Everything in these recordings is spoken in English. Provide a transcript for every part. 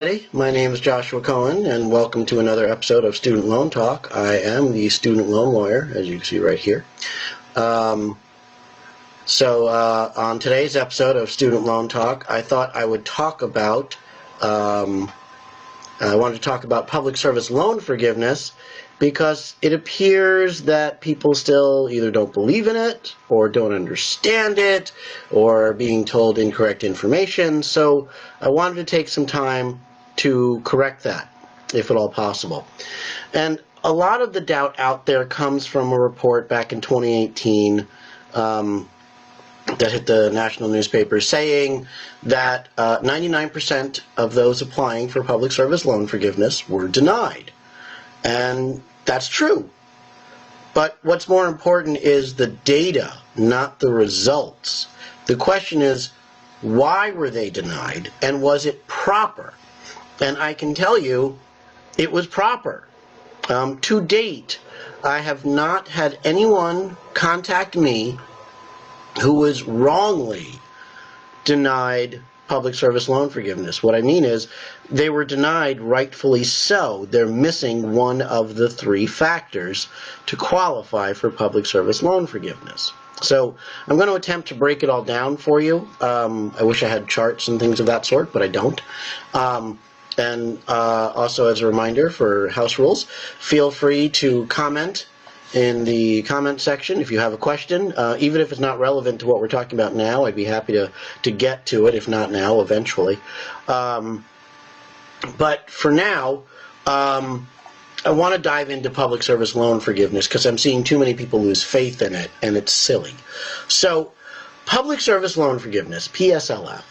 My name is Joshua Cohen, and welcome to another episode of Student Loan Talk. I am the student loan lawyer, as you can see right here. On today's episode of Student Loan Talk, I thought I would talk about, I wanted to talk about public service loan forgiveness because it appears that people still either don't believe in it or don't understand it or are being told incorrect information. So I wanted to take some time to correct that, if at all possible. And a lot of the doubt out there comes from a report back in 2018 that hit the national newspapers saying that 99% of those applying for public service loan forgiveness were denied. And that's true. But what's more important is the data, not the results. The question is, why were they denied, and was it proper? And I can tell you, it was proper. To date, I have not had anyone contact me who was wrongly denied public service loan forgiveness. What I mean is, they were denied rightfully so. They're missing one of the three factors to qualify for public service loan forgiveness. So I'm going to attempt to break it all down for you. I wish I had charts and things of that sort, but I don't. Also, as a reminder for house rules, feel free to comment in the comment section if you have a question. Even if it's not relevant to what we're talking about now, I'd be happy to get to it, if not now, eventually. But for now, I want to dive into public service loan forgiveness because I'm seeing too many people lose faith in it, and it's silly. So, public service loan forgiveness, PSLF.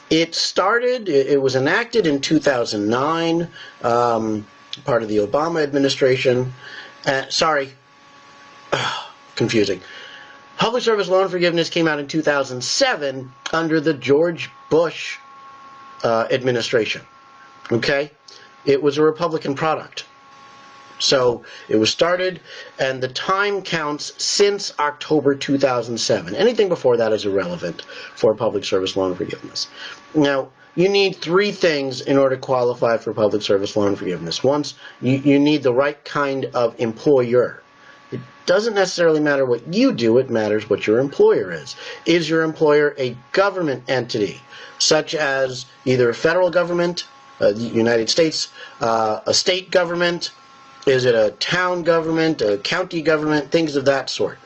It was enacted in 2009, part of the Obama administration. Confusing. Public service loan forgiveness came out in 2007 under the George Bush administration. Okay? It was a Republican product. So it was started, and the time counts since October 2007. Anything before that is irrelevant for public service loan forgiveness. Now, you need three things in order to qualify for public service loan forgiveness. Once, you need the right kind of employer. It doesn't necessarily matter what you do, it matters what your employer is. Is your employer a government entity, such as either a federal government, the United States, a state government? Is it a town government, a county government, things of that sort?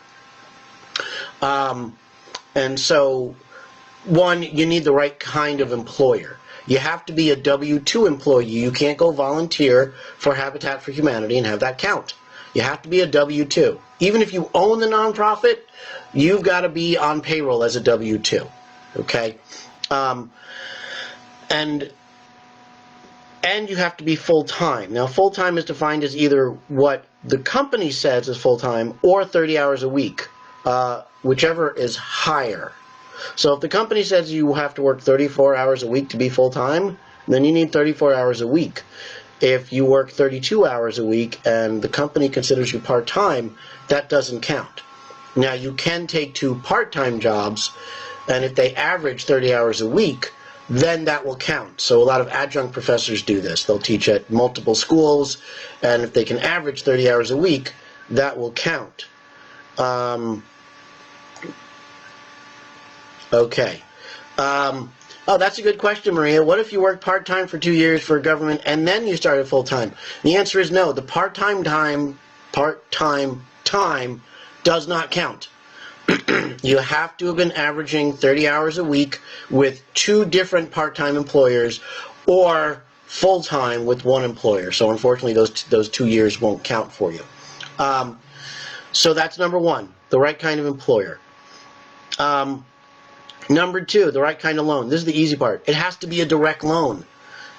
And so, one, you need the right kind of employer. You have to be a W-2 employee. You can't go volunteer for Habitat for Humanity and have that count. You have to be a W-2. Even if you own the nonprofit, you've got to be on payroll as a W-2. Okay? And you have to be full-time. Now, full-time is defined as either what the company says is full-time or 30 hours a week, whichever is higher. So if the company says you have to work 34 hours a week to be full-time, then you need 34 hours a week. If you work 32 hours a week and the company considers you part-time, that doesn't count. Now, you can take two part-time jobs, and if they average 30 hours a week, then that will count. So a lot of adjunct professors do this. They'll teach at multiple schools, and if they can average 30 hours a week, that will count. Okay. Oh, that's a good question, Maria. What if you worked part-time for 2 years for government and then you started full-time? The answer is no. The part-time time does not count. You have to have been averaging 30 hours a week with two different part-time employers or full-time with one employer. So unfortunately, those 2 years won't count for you. So that's number one, the right kind of employer. Number two, the right kind of loan. This is the easy part. It has to be a direct loan.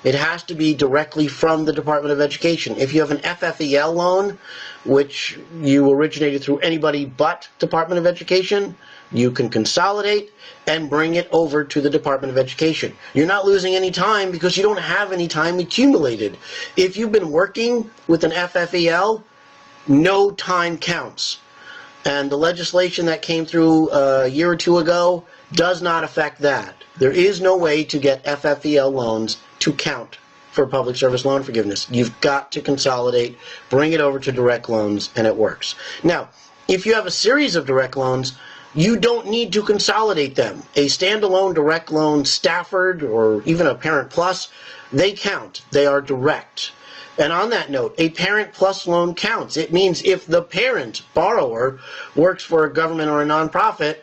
It has to be directly from the Department of Education. If you have an FFEL loan, which you originated through anybody but Department of Education, you can consolidate and bring it over to the Department of Education. You're not losing any time because you don't have any time accumulated. If you've been working with an FFEL, no time counts. And the legislation that came through a year or two ago does not affect that. There is no way to get FFEL loans to count for public service loan forgiveness. You've got to consolidate, bring it over to direct loans, and it works. Now, if you have a series of direct loans, you don't need to consolidate them. A standalone direct loan, Stafford, or even a Parent Plus, they count. They are direct. And on that note, a Parent Plus loan counts. It means if the parent borrower works for a government or a nonprofit,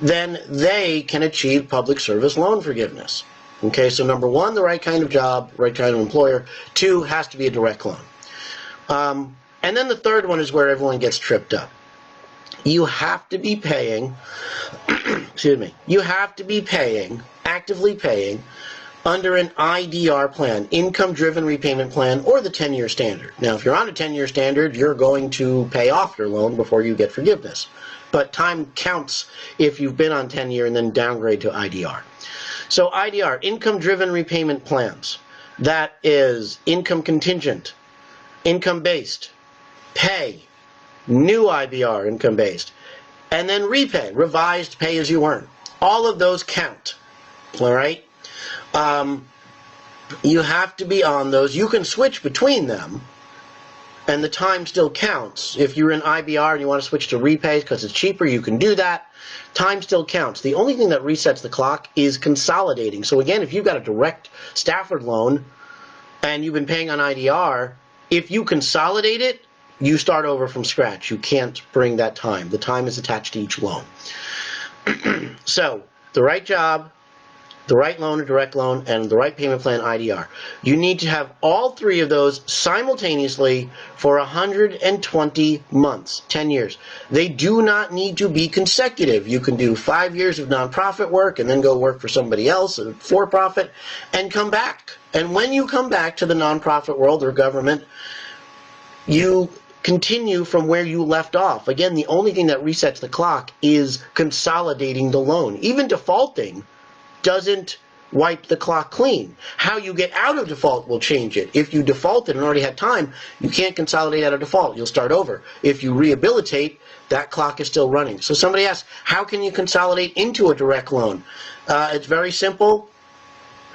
then they can achieve public service loan forgiveness. Okay, so number one, the right kind of job, right kind of employer. Two, has to be a direct loan. And then the third one is where everyone gets tripped up. You have to be paying, excuse me, you have to be paying, actively paying, under an IDR plan, income-driven repayment plan, or the 10-year standard. Now, if you're on a 10-year standard, you're going to pay off your loan before you get forgiveness. But time counts if you've been on 10-year and then downgrade to IDR. So IDR, income-driven repayment plans. That is income contingent, income-based, pay, new IBR, income-based, and then repay, revised pay as you earn. All of those count, all right? You have to be on those. You can switch between them, and the time still counts. If you're in IBR and you want to switch to repay because it's cheaper, you can do that. Time still counts. The only thing that resets the clock is consolidating. So again, if you've got a direct Stafford loan and you've been paying on IDR, if you consolidate it, you start over from scratch. You can't bring that time. The time is attached to each loan. So, the right job, the right loan or direct loan, and the right payment plan, IDR. You need to have all three of those simultaneously for 120 months, 10 years. They do not need to be consecutive. You can do 5 years of nonprofit work and then go work for somebody else, a for-profit, and come back. And when you come back to the nonprofit world or government, you continue from where you left off. Again, the only thing that resets the clock is consolidating the loan. Even defaulting doesn't wipe the clock clean. How you get out of default will change it. If you defaulted and already had time, you can't consolidate out of default. You'll start over. If you rehabilitate, that clock is still running. So somebody asks, how can you consolidate into a direct loan? It's very simple.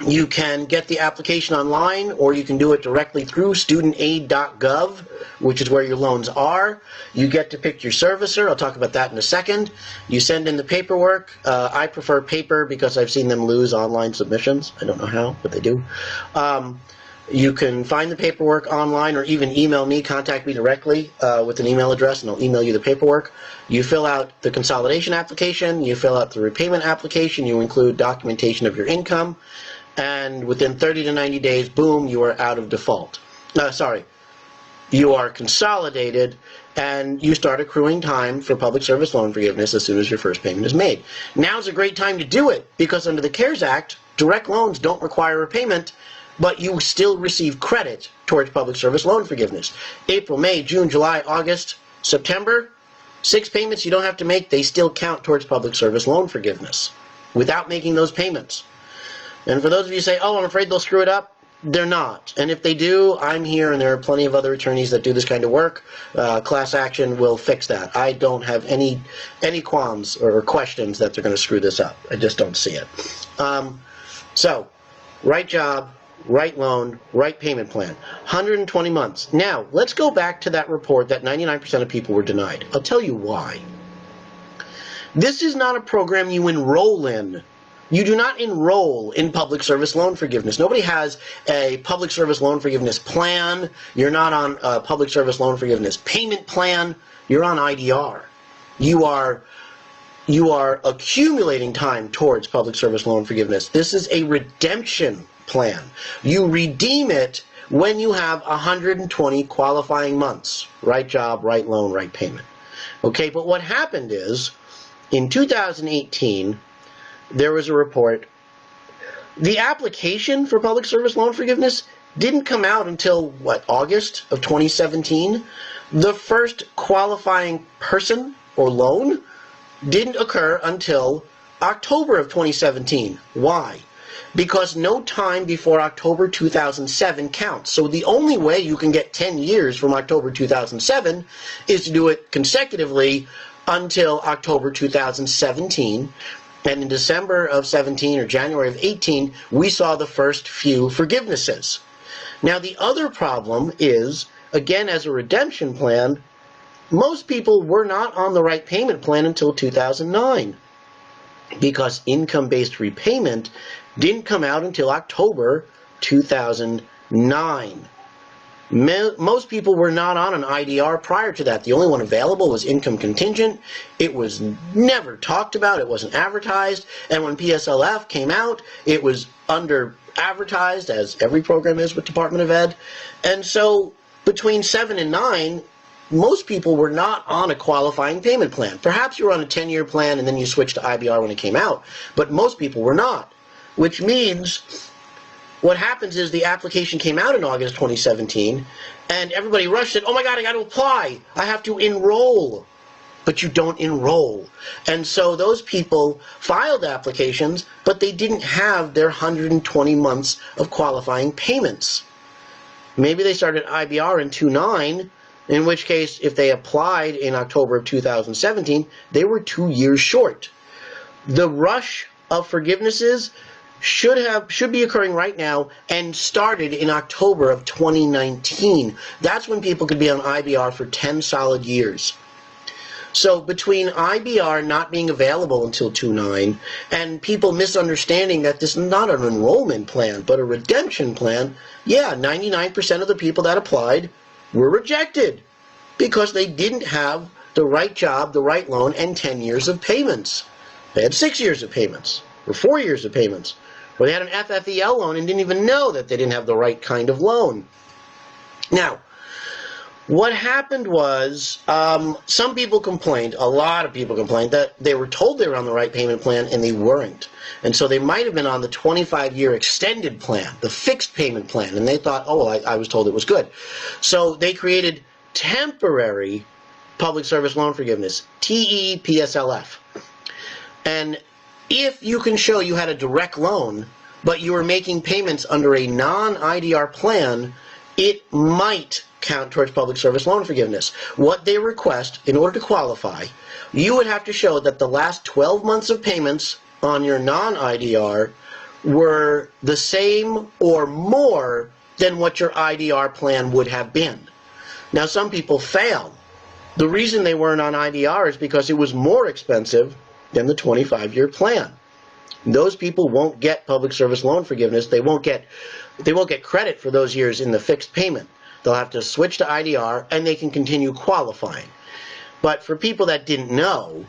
You can get the application online, or you can do it directly through studentaid.gov, which is where your loans are. You get to pick your servicer. I'll talk about that in a second. You send in the paperwork. I prefer paper because I've seen them lose online submissions. I don't know how, but they do. You can find the paperwork online, or even email me, contact me directly with an email address, and I'll email you the paperwork. You fill out the consolidation application. You fill out the repayment application. You include documentation of your income. And within 30 to 90 days, boom, you are out of default. You are consolidated, and you start accruing time for public service loan forgiveness as soon as your first payment is made. Now's a great time to do it, because under the CARES Act, direct loans don't require repayment, but you still receive credit towards public service loan forgiveness. April, May, June, July, August, September, 6 payments you don't have to make, they still count towards public service loan forgiveness without making those payments. And for those of you who say, oh, I'm afraid they'll screw it up, they're not. And if they do, I'm here, and there are plenty of other attorneys that do this kind of work. Class action will fix that. I don't have any qualms or questions that they're going to screw this up. I just don't see it. So, right job, right loan, right payment plan. 120 months. Now, let's go back to that report that 99% of people were denied. I'll tell you why. This is not a program you enroll in. You do not enroll in public service loan forgiveness. Nobody has a public service loan forgiveness plan. You're not on a public service loan forgiveness payment plan. You're on IDR. You are accumulating time towards public service loan forgiveness. This is a redemption plan. You redeem it when you have 120 qualifying months. Right job, right loan, right payment. Okay, but what happened is, in 2018, there was a report. The application for public service loan forgiveness didn't come out until, August of 2017? The first qualifying person or loan didn't occur until October of 2017. Why? Because no time before October 2007 counts. So the only way you can get 10 years from October 2007 is to do it consecutively until October 2017. And in December of 17 or January of 18, we saw the first few forgivenesses. Now, the other problem is, again, as a redemption plan, most people were not on the right payment plan until 2009 because income-based repayment didn't come out until October 2009. Most people were not on an IDR prior to that. The only one available was income contingent. It was never talked about. It wasn't advertised. And when PSLF came out, it was under advertised, as every program is with Department of Ed. And so between 7 and 9, most people were not on a qualifying payment plan. Perhaps you were on a 10-year plan and then you switched to IBR when it came out, but most people were not, which means what happens is the application came out in August 2017 and everybody rushed it. Oh my God, I got to apply. I have to enroll. But you don't enroll. And so those people filed applications, but they didn't have their 120 months of qualifying payments. Maybe they started IBR in 2009, in which case if they applied in October of 2017, they were 2 years short. The rush of forgivenesses should be occurring right now and started in October of 2019. That's when people could be on IBR for 10 solid years. So between IBR not being available until 2009 and people misunderstanding that this is not an enrollment plan but a redemption plan, yeah, 99% of the people that applied were rejected because they didn't have the right job, the right loan, and 10 years of payments. They had 6 years of payments or 4 years of payments, or they had an FFEL loan and didn't even know that they didn't have the right kind of loan. Now, what happened was some people complained, a lot of people complained, that they were told they were on the right payment plan and they weren't. And so they might have been on the 25-year extended plan, the fixed payment plan, and they thought, oh, well, I was told it was good. So they created temporary public service loan forgiveness, PSLF. And if you can show you had a direct loan, but you were making payments under a non-IDR plan, it might count towards public service loan forgiveness. What they request, in order to qualify, you would have to show that the last 12 months of payments on your non-IDR were the same or more than what your IDR plan would have been. Now, some people fail. The reason they weren't on IDR is because it was more expensive than the 25-year plan. Those people won't get public service loan forgiveness. They won't get credit for those years in the fixed payment. They'll have to switch to IDR and they can continue qualifying. But for people that didn't know,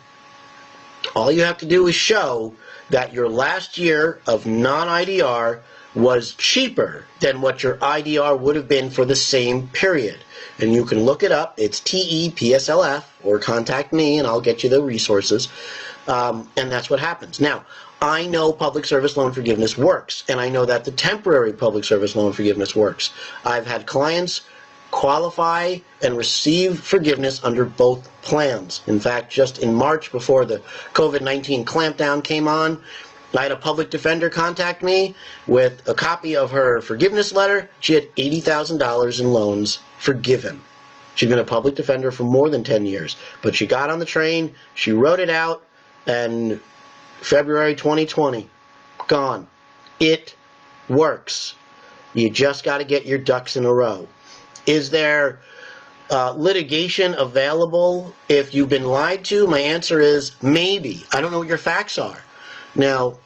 all you have to do is show that your last year of non-IDR was cheaper than what your IDR would have been for the same period. And you can look it up. It's PSLF, or contact me and I'll get you the resources. And that's what happens. Now, I know public service loan forgiveness works, and I know that the temporary public service loan forgiveness works. I've had clients qualify and receive forgiveness under both plans. In fact, just in March, before the COVID-19 clampdown came on, I had a public defender contact me with a copy of her forgiveness letter. She had $80,000 in loans forgiven. She'd been a public defender for more than 10 years, but she got on the train, she wrote it out, and February 2020, gone. It works. You just got to get your ducks in a row. Is there litigation available if you've been lied to? My answer is maybe. I don't know what your facts are. Now,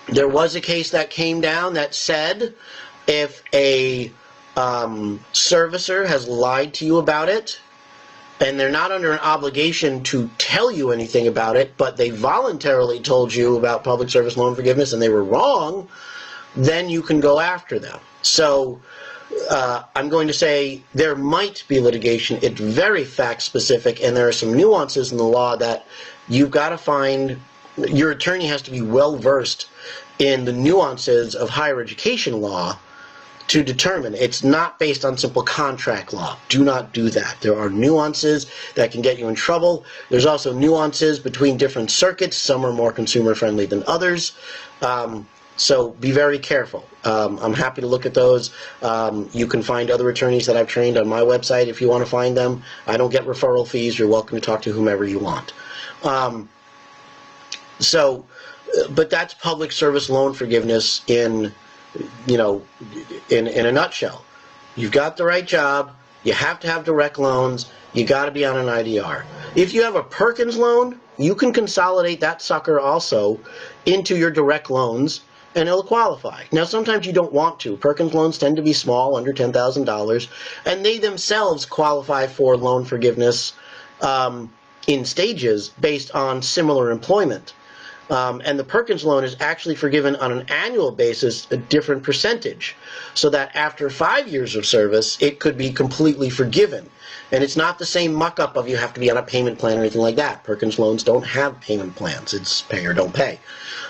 there was a case that came down that said if a servicer has lied to you about it, and they're not under an obligation to tell you anything about it, but they voluntarily told you about public service loan forgiveness and they were wrong, then you can go after them. So I'm going to say there might be litigation. It's very fact-specific, and there are some nuances in the law that you've got to find. Your attorney has to be well-versed in the nuances of higher education law to determine. It's not based on simple contract law. Do not do that. There are nuances that can get you in trouble. There's also nuances between different circuits. Some are more consumer-friendly than others. So be very careful. I'm happy to look at those. You can find other attorneys that I've trained on my website if you want to find them. I don't get referral fees. You're welcome to talk to whomever you want. But that's public service loan forgiveness in a nutshell. you've got the right job, you have to have direct loans, you got to be on an IDR. If you have a Perkins loan, you can consolidate that sucker also into your direct loans, and it'll qualify. Now, sometimes you don't want to. Perkins loans tend to be small, under $10,000, and they themselves qualify for loan forgiveness in stages based on similar employment. And the Perkins loan is actually forgiven on an annual basis, a different percentage, so that after 5 years of service, it could be completely forgiven. And it's not the same muck-up of you have to be on a payment plan or anything like that. Perkins loans don't have payment plans. It's pay or don't pay.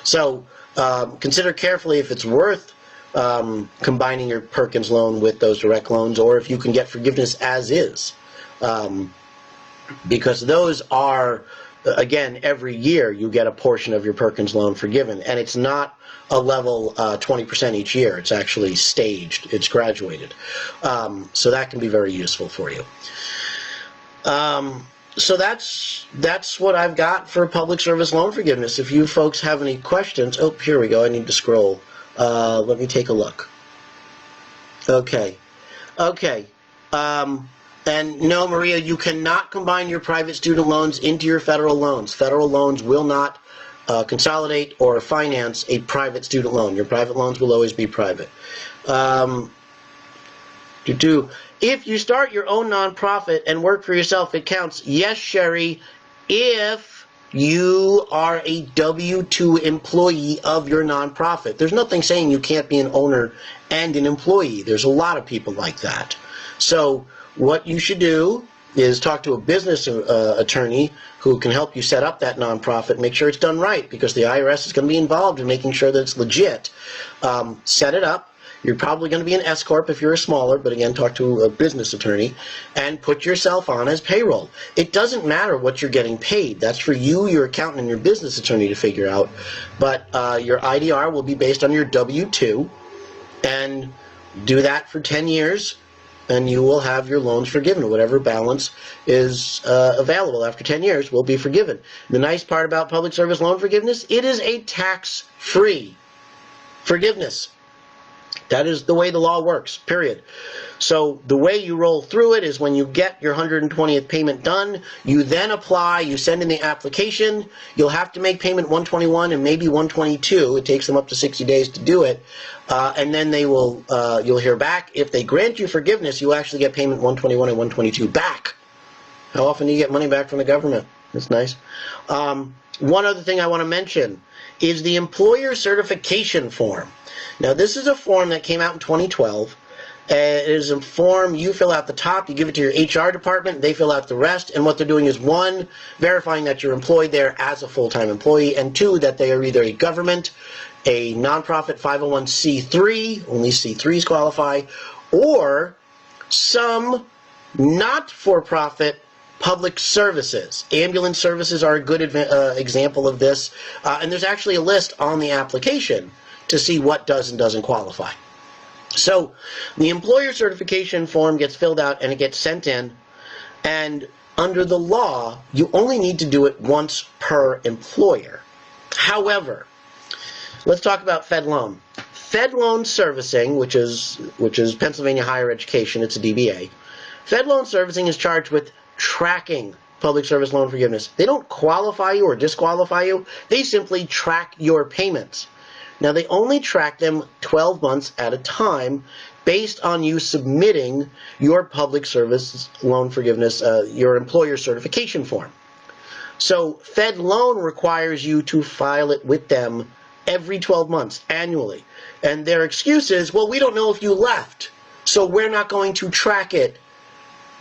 So consider carefully if it's worth combining your Perkins loan with those direct loans, or if you can get forgiveness as is. Because those are, again, every year you get a portion of your Perkins loan forgiven, and it's not a level 20% each year. It's actually staged. It's graduated. So that can be very useful for you. So that's what I've got for public service loan forgiveness. If you folks have any questions, oh, here we go. I need to scroll. Let me take a look. Okay. And no, Maria, you cannot combine your private student loans into your federal loans. Federal loans will not consolidate or finance a private student loan. Your private loans will always be private. If you start your own nonprofit and work for yourself, it counts. Yes, Sherry, if you are a W-2 employee of your nonprofit. There's nothing saying you can't be an owner and an employee. There's a lot of people like that. So what you should do is talk to a business attorney who can help you set up that nonprofit, make sure it's done right, because the IRS is going to be involved in making sure that it's legit. Set it up. You're probably going to be an S-Corp if you're a smaller, but again, talk to a business attorney, and put yourself on as payroll. It doesn't matter what you're getting paid. That's for you, your accountant, and your business attorney to figure out. But your IDR will be based on your W-2, and do that for 10 years. And you will have your loans forgiven. Whatever balance is available after 10 years will be forgiven. The nice part about public service loan forgiveness, it is a tax-free forgiveness. That is the way the law works, period. So the way you roll through it is when you get your 120th payment done, you then apply, you send in the application, you'll have to make payment 121 and maybe 122. It takes them up to 60 days to do it. And then they will, you'll hear back. If they grant you forgiveness, you actually get payment 121 and 122 back. How often do you get money back from the government? That's nice. One other thing I want to mention is the employer certification form. Now, this is a form that came out in 2012. It is a form you fill out the top, you give it to your HR department, they fill out the rest, and what they're doing is, one, verifying that you're employed there as a full-time employee, and two, that they are either a government, a nonprofit 501c3, only C3s qualify, or some not-for-profit public services. Ambulance services are a good example of this, and there's actually a list on the application to see what does and doesn't qualify. So the employer certification form gets filled out and it gets sent in, and under the law, you only need to do it once per employer. However, let's talk about Fed loan. Fed loan servicing, which is Pennsylvania Higher Education, it's a DBA. Fed loan servicing is charged with tracking public service loan forgiveness. They don't qualify you or disqualify you. They simply track your payments. Now, they only track them 12 months at a time based on you submitting your public service loan forgiveness, your employer certification form. So Fed loan requires you to file it with them every 12 months, annually. And their excuse is, well, we don't know if you left, so we're not going to track it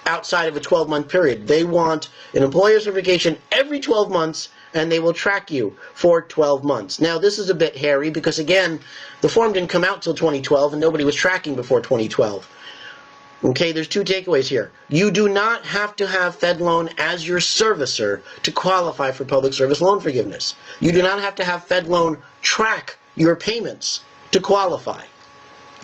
outside of a 12-month period. They want an employer certification every 12 months, and they will track you for 12 months. Now, this is a bit hairy because, again, the form didn't come out till 2012, and nobody was tracking before 2012. Okay, there's two takeaways here. You do not have to have Fed loan as your servicer to qualify for public service loan forgiveness. You do not have to have Fed loan track your payments to qualify.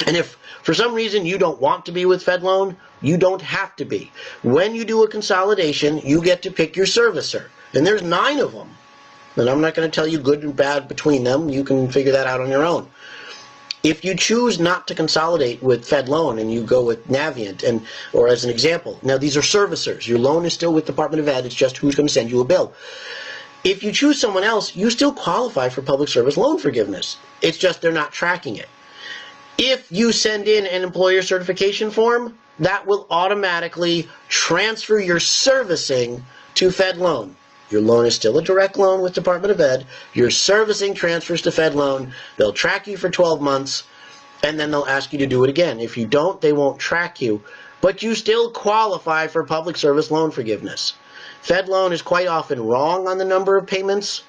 And if for some reason you don't want to be with Fed loan, you don't have to be. When you do a consolidation, you get to pick your servicer. And there's 9 of them. And I'm not going to tell you good and bad between them. You can figure that out on your own. If you choose not to consolidate with Fed Loan and you go with Navient, or as an example, now these are servicers. Your loan is still with Department of Ed. It's just who's going to send you a bill. If you choose someone else, you still qualify for public service loan forgiveness. It's just they're not tracking it. If you send in an employer certification form, that will automatically transfer your servicing to Fed Loan. Your loan is still a direct loan with Department of Ed. Your servicing transfers to Fed Loan. They'll track you for 12 months, and then they'll ask you to do it again. If you don't, they won't track you, but you still qualify for public service loan forgiveness. Fed Loan is quite often wrong on the number of payments.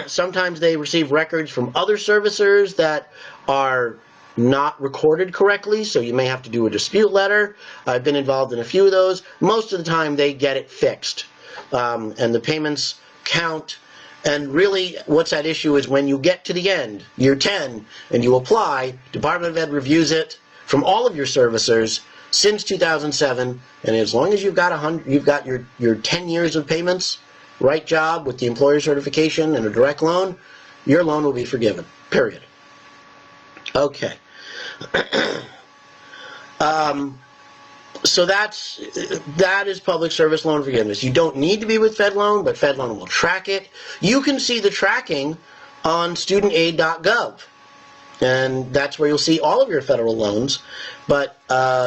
Sometimes they receive records from other servicers that are not recorded correctly, so you may have to do a dispute letter. I've been involved in a few of those. Most of the time they get it fixed, and the payments count. And really what's at issue is when you get to the end, year 10, and you apply, Department of Ed reviews it from all of your servicers since 2007, and as long as you've got your 10 years of payments, right job with the employer certification and a direct loan, your loan will be forgiven, period. Okay. So that is public service loan forgiveness. You don't need to be with Fed Loan, but Fed Loan will track it. You can see the tracking on studentaid.gov, and that's where you'll see all of your federal loans, but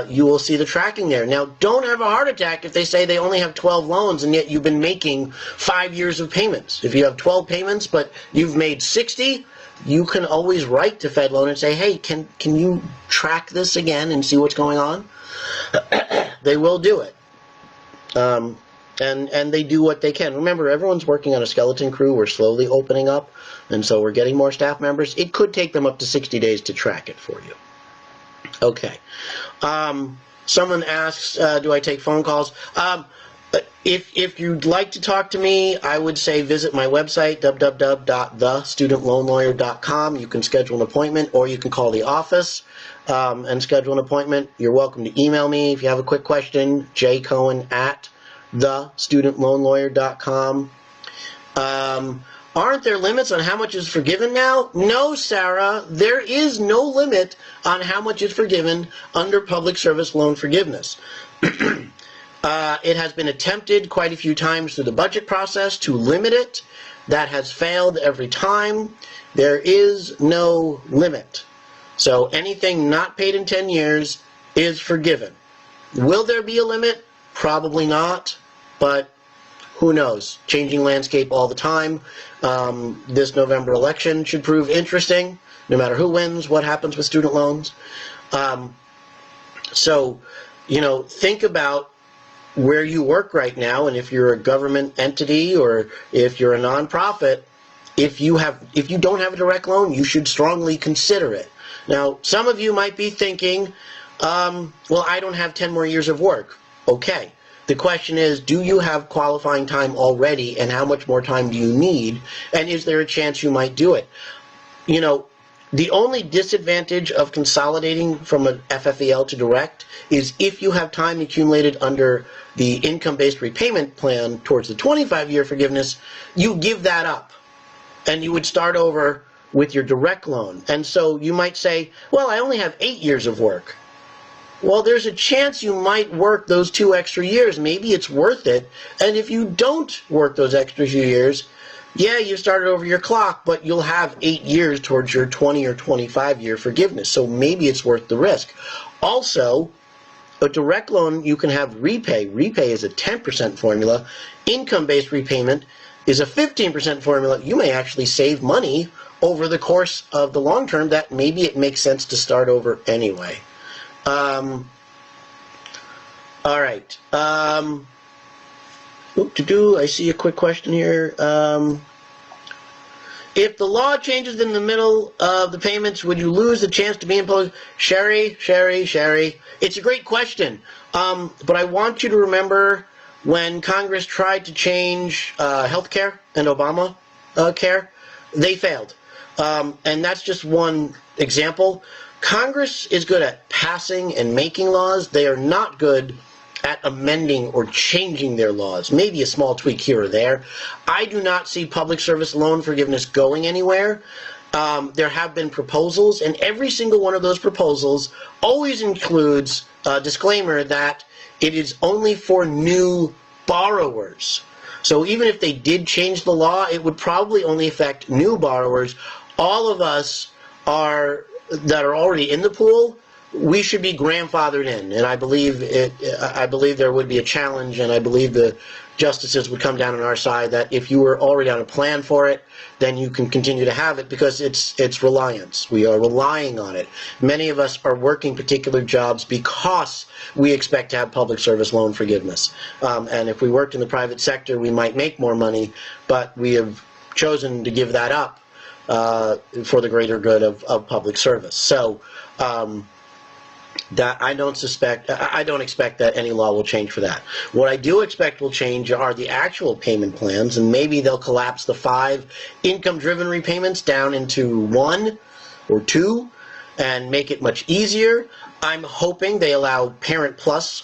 you will see the tracking there. Now, don't have a heart attack if they say they only have 12 loans and yet you've been making 5 years of payments. If you have 12 payments but you've made 60, you can always write to Fed Loan and say, hey, can you track this again and see what's going on? They will do it. And they do what they can. Remember, everyone's working on a skeleton crew. We're slowly opening up, and so we're getting more staff members. It could take them up to 60 days to track it for you. Okay. Someone asks, do I take phone calls? If you'd like to talk to me, I would say visit my website, www.thestudentloanlawyer.com. You can schedule an appointment, or you can call the office and schedule an appointment. You're welcome to email me if you have a quick question, jcohen@thestudentloanlawyer.com. Aren't there limits on how much is forgiven now? No, Sarah, there is no limit on how much is forgiven under public service loan forgiveness. It has been attempted quite a few times through the budget process to limit it. That has failed every time. There is no limit. So anything not paid in 10 years is forgiven. Will there be a limit? Probably not, but who knows? Changing landscape all the time. This November election should prove interesting, no matter who wins, what happens with student loans. So, think about where you work right now, and if you're a government entity or if you're a nonprofit, if you don't have a direct loan, you should strongly consider it. Now, some of you might be thinking, well, I don't have 10 more years of work. Okay. The question is, do you have qualifying time already, and how much more time do you need, and is there a chance you might do it? The only disadvantage of consolidating from an FFEL to direct is if you have time accumulated under the income-based repayment plan towards the 25-year forgiveness, you give that up, and you would start over with your direct loan. And so you might say, well, I only have 8 years of work. Well, there's a chance you might work those 2 extra years. Maybe it's worth it. And if you don't work those extra few years, yeah, you started over your clock, but you'll have 8 years towards your 20 or 25-year forgiveness. So maybe it's worth the risk. Also, a direct loan, you can have repay. Repay is a 10% formula. Income-based repayment is a 15% formula. You may actually save money over the course of the long term that maybe it makes sense to start over anyway. All right. I see a quick question here. If the law changes in the middle of the payments, would you lose the chance to be imposed? Sherry, it's a great question. But I want you to remember when Congress tried to change health care and Obama care, they failed. And that's just one example. Congress is good at passing and making laws. They are not good at amending or changing their laws. Maybe a small tweak here or there. I do not see public service loan forgiveness going anywhere. there have been proposals, and every single one of those proposals always includes a disclaimer that it is only for new borrowers. So even if they did change the law, it would probably only affect new borrowers. All of us that are already in the pool, we should be grandfathered in, and I believe there would be a challenge, and I believe the justices would come down on our side that if you were already on a plan for it, then you can continue to have it because it's reliance. We are relying on it. Many of us are working particular jobs because we expect to have public service loan forgiveness. And if we worked in the private sector, we might make more money, but we have chosen to give that up for the greater good of public service. So that I don't expect that any law will change for that. What I do expect will change are the actual payment plans, and maybe they'll collapse the 5 income-driven repayments down into 1 or 2 and make it much easier. I'm hoping they allow Parent Plus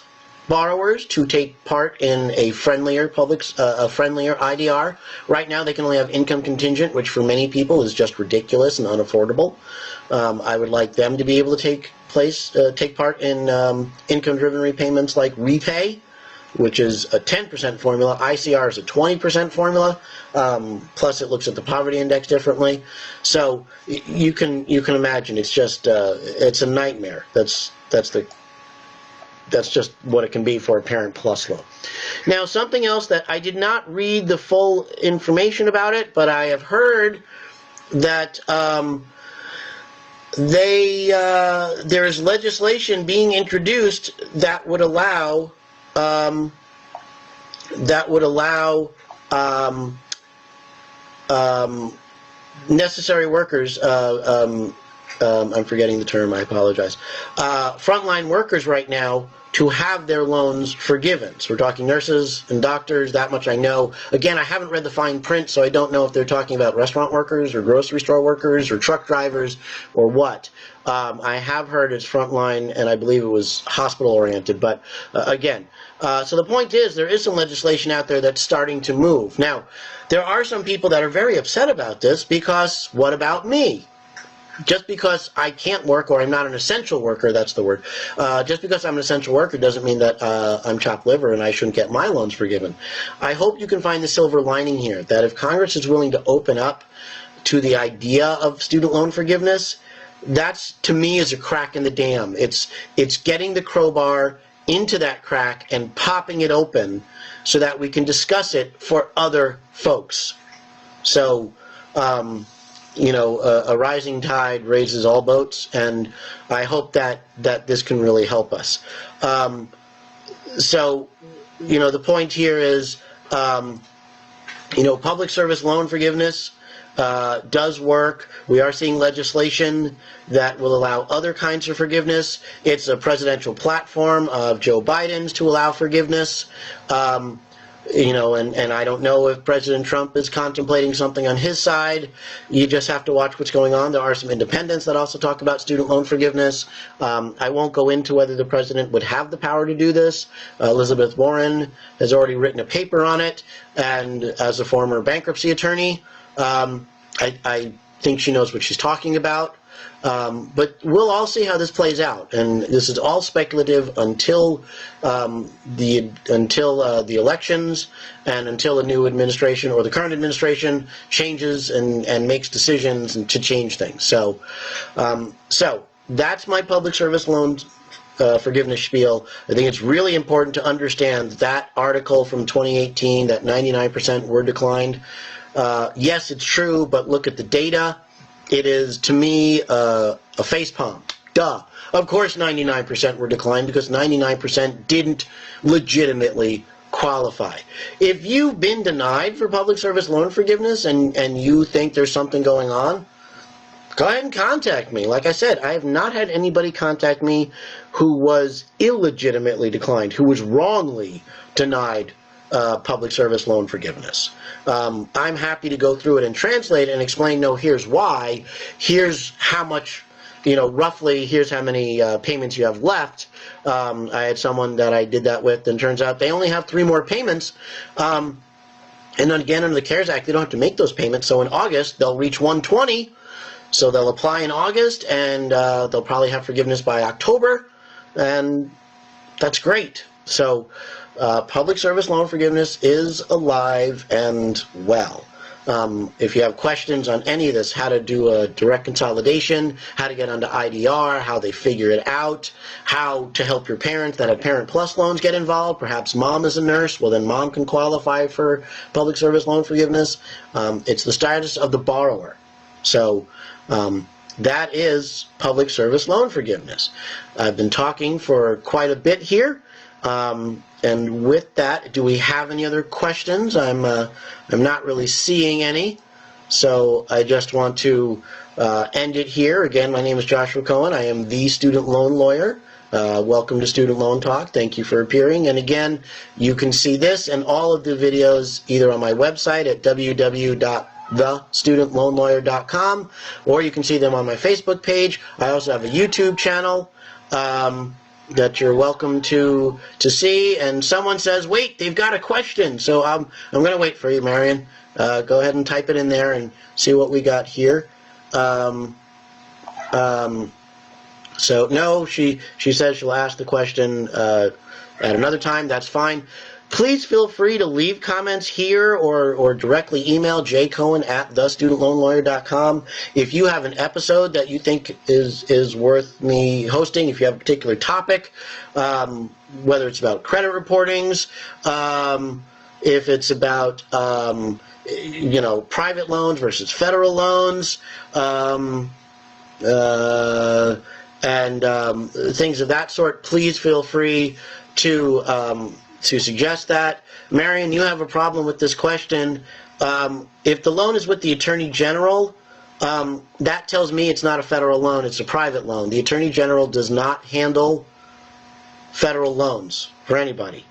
borrowers to take part in a friendlier IDR. Right now they can only have income contingent, which for many people is just ridiculous and unaffordable. I would like them to be able to take part in income-driven repayments like Repay, which is a 10% formula. ICR is a 20% formula. Plus, it looks at the poverty index differently. So you can imagine it's just it's a nightmare. That's just what it can be for a Parent Plus loan. Now, something else that I did not read the full information about it, but I have heard that there is legislation being introduced that would allow necessary workers. I'm forgetting the term. I apologize. Frontline workers right now to have their loans forgiven. So we're talking nurses and doctors, that much I know. Again, I haven't read the fine print, so I don't know if they're talking about restaurant workers or grocery store workers or truck drivers or what. I have heard it's frontline, and I believe it was hospital-oriented, but again. So the point is, there is some legislation out there that's starting to move. Now, there are some people that are very upset about this because, what about me? Just because I can't work or I'm not an essential worker, that's the word, just because I'm an essential worker doesn't mean that I'm chopped liver and I shouldn't get my loans forgiven. I hope you can find the silver lining here, that if Congress is willing to open up to the idea of student loan forgiveness, that's, to me, is a crack in the dam. It's getting the crowbar into that crack and popping it open so that we can discuss it for other folks. So, a rising tide raises all boats, and I hope that this can really help us. So, the point here is, public service loan forgiveness does work. We are seeing legislation that will allow other kinds of forgiveness. It's a presidential platform of Joe Biden's to allow forgiveness. And I don't know if President Trump is contemplating something on his side. You just have to watch what's going on. There are some independents that also talk about student loan forgiveness. I won't go into whether the president would have the power to do this. Elizabeth Warren has already written a paper on it, and as a former bankruptcy attorney, I think she knows what she's talking about. But we'll all see how this plays out, and this is all speculative until the elections and until a new administration or the current administration changes and makes decisions to change things. So that's my public service loans forgiveness spiel. I think it's really important to understand that article from 2018 that 99% were declined. Yes, it's true, but look at the data. It is, to me, a facepalm. Duh. Of course 99% were declined because 99% didn't legitimately qualify. If you've been denied for public service loan forgiveness and you think there's something going on, go ahead and contact me. Like I said, I have not had anybody contact me who was illegitimately declined, who was wrongly denied public service loan forgiveness. I'm happy to go through it and translate it and explain, no, here's why, here's how much, roughly, here's how many payments you have left. I had someone that I did that with, and turns out they only have 3 more payments. And then again, under the CARES Act, they don't have to make those payments, so in August, they'll reach 120. So they'll apply in August, and they'll probably have forgiveness by October, and that's great. So public service loan forgiveness is alive and well. If you have questions on any of this, how to do a direct consolidation, how to get onto IDR, how they figure it out, how to help your parents that have Parent Plus loans get involved, perhaps mom is a nurse, well then mom can qualify for public service loan forgiveness. It's the status of the borrower. So that is public service loan forgiveness. I've been talking for quite a bit here. And with that, do we have any other questions? I'm not really seeing any, so I just want to end it here. Again, my name is Joshua Cohen. I am the student loan lawyer. Welcome to Student Loan Talk. Thank you for appearing. And again, you can see this and all of the videos either on my website at www.thestudentloanlawyer.com, or you can see them on my Facebook page. I also have a YouTube channel that you're welcome to see. And someone says, wait, they've got a question. So I'm going to wait for you, Marion. Go ahead and type it in there and see what we got here. So no, she says she'll ask the question at another time. That's fine. Please feel free to leave comments here or directly email jcohen@thestudentloanlawyer.com. If you have an episode that you think is worth me hosting, if you have a particular topic, whether it's about credit reportings, if it's about private loans versus federal loans, and things of that sort, please feel free to suggest that. Marion, you have a problem with this question. If the loan is with the Attorney General, that tells me it's not a federal loan, it's a private loan. The Attorney General does not handle federal loans for anybody.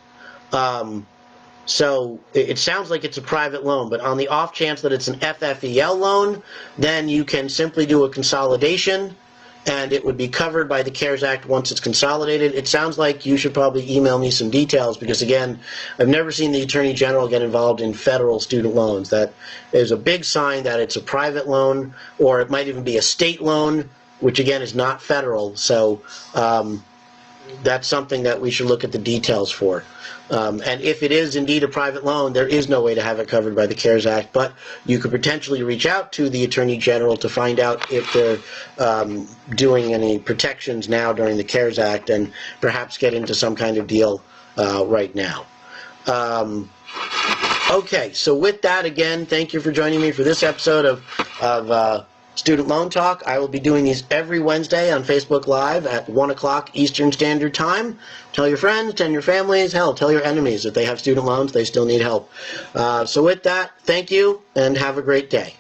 So it sounds like it's a private loan, but on the off chance that it's an FFEL loan, then you can simply do a consolidation, and it would be covered by the CARES Act once it's consolidated. It sounds like you should probably email me some details, because again, I've never seen the Attorney General get involved in federal student loans. That is a big sign that it's a private loan, or it might even be a state loan, which again is not federal. So that's something that we should look at the details for. And if it is indeed a private loan, there is no way to have it covered by the CARES Act, but you could potentially reach out to the Attorney General to find out if they're doing any protections now during the CARES Act, and perhaps get into some kind of deal right now. Okay, so with that, again, thank you for joining me for this episode of Student Loan Talk. I will be doing these every Wednesday on Facebook Live at 1 o'clock Eastern Standard Time. Tell your friends, tell your families, hell, tell your enemies. If they have student loans, they still need help. So with that, thank you, and have a great day.